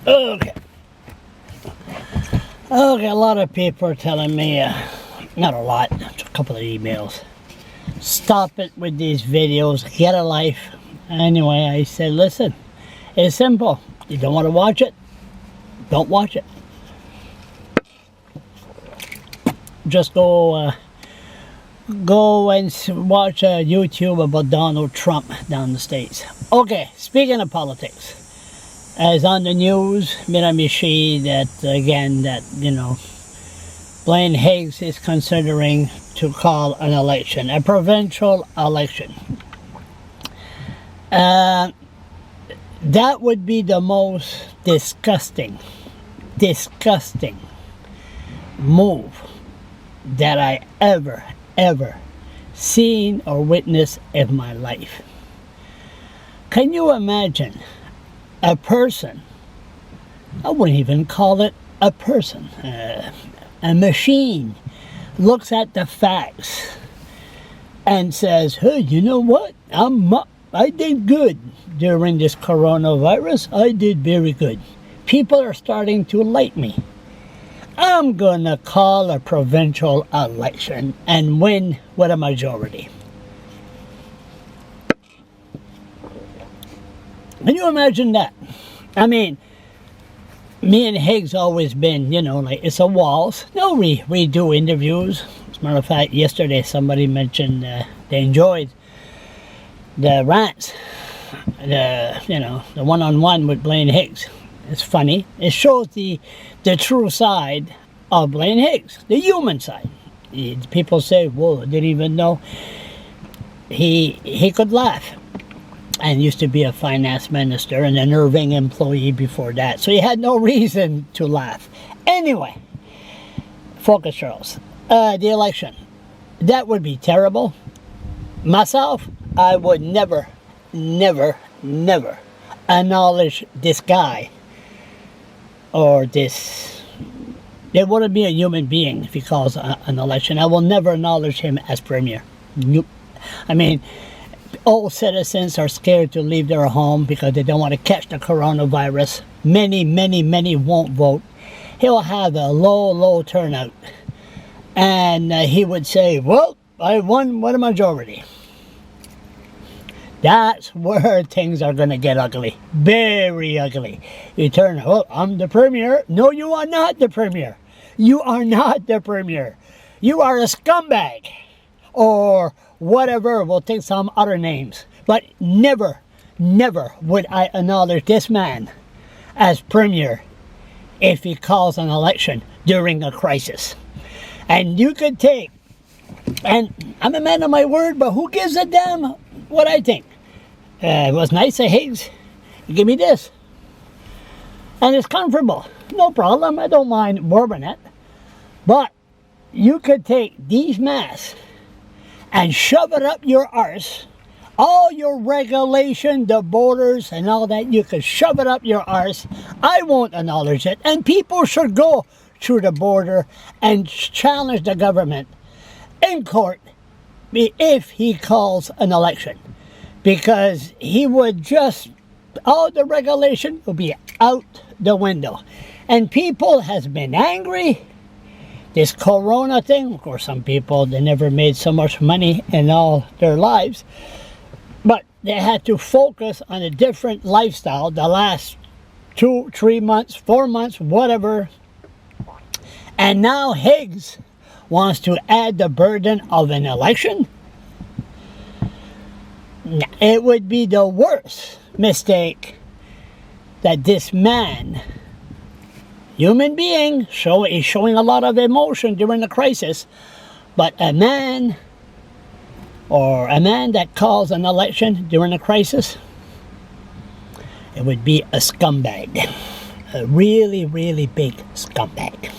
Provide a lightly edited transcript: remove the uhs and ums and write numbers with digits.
Okay. Okay, a lot of people are telling me, not a lot, a couple of emails. Stop it with these videos, get a life. Anyway, I said, listen, it's simple. You don't want to watch it, don't watch it. Just go and watch YouTube about Donald Trump down the States. Okay, speaking of politics, as on the news, Miramichi, that again, that, you know, Blaine Higgs is considering to call an election, a provincial election. That would be the most disgusting move that I ever seen or witnessed in my life. Can you imagine a person, I wouldn't even call it a person, a machine, looks at the facts and says, hey, you know what, I did good during this coronavirus, I did very good. People are starting to like me. I'm gonna call a provincial election and win with a majority. Can you imagine that? I mean, me and Higgs always been, you know, like, it's a waltz. No, we do interviews. As a matter of fact, yesterday somebody mentioned they enjoyed the rants, the one-on-one with Blaine Higgs. It's funny. It shows the true side of Blaine Higgs, the human side. People say, whoa, I didn't even know he could laugh. And used to be a finance minister and an Irving employee before that. So he had no reason to laugh. Anyway, focus, Charles. The election. That would be terrible. Myself, I would never acknowledge this guy or this. It wouldn't be a human being if he calls an election. I will never acknowledge him as premier. Nope. I mean, all citizens are scared to leave their home because they don't want to catch the coronavirus. Many won't vote. He'll have a low turnout. And he would say, well, I won with a majority. That's where things are going to get ugly. Very ugly. You turn, oh, I'm the premier. No, you are not the premier. You are not the premier. You are a scumbag. Or whatever, we'll take some other names. But never would I acknowledge this man as premier if he calls an election during a crisis. And you could take, and I'm a man of my word, but who gives a damn what I think? It was nice of Higgs. Give me this. And it's comfortable. No problem. I don't mind warming it. But you could take these masks and shove it up your arse. All your regulation, the borders and all that, you could shove it up your arse. I won't acknowledge it. And people should go through the border and challenge the government in court if he calls an election. Because he would just, all the regulation will be out the window. And people has been angry. This corona thing, of course, some people, they never made so much money in all their lives. But they had to focus on a different lifestyle the last 2, 3 months, 4 months, whatever. And now Higgs wants to add the burden of an election. It would be the worst mistake that this man, human being, is showing a lot of emotion during the crisis, but a man that calls an election during a crisis, it would be a scumbag, a really big scumbag.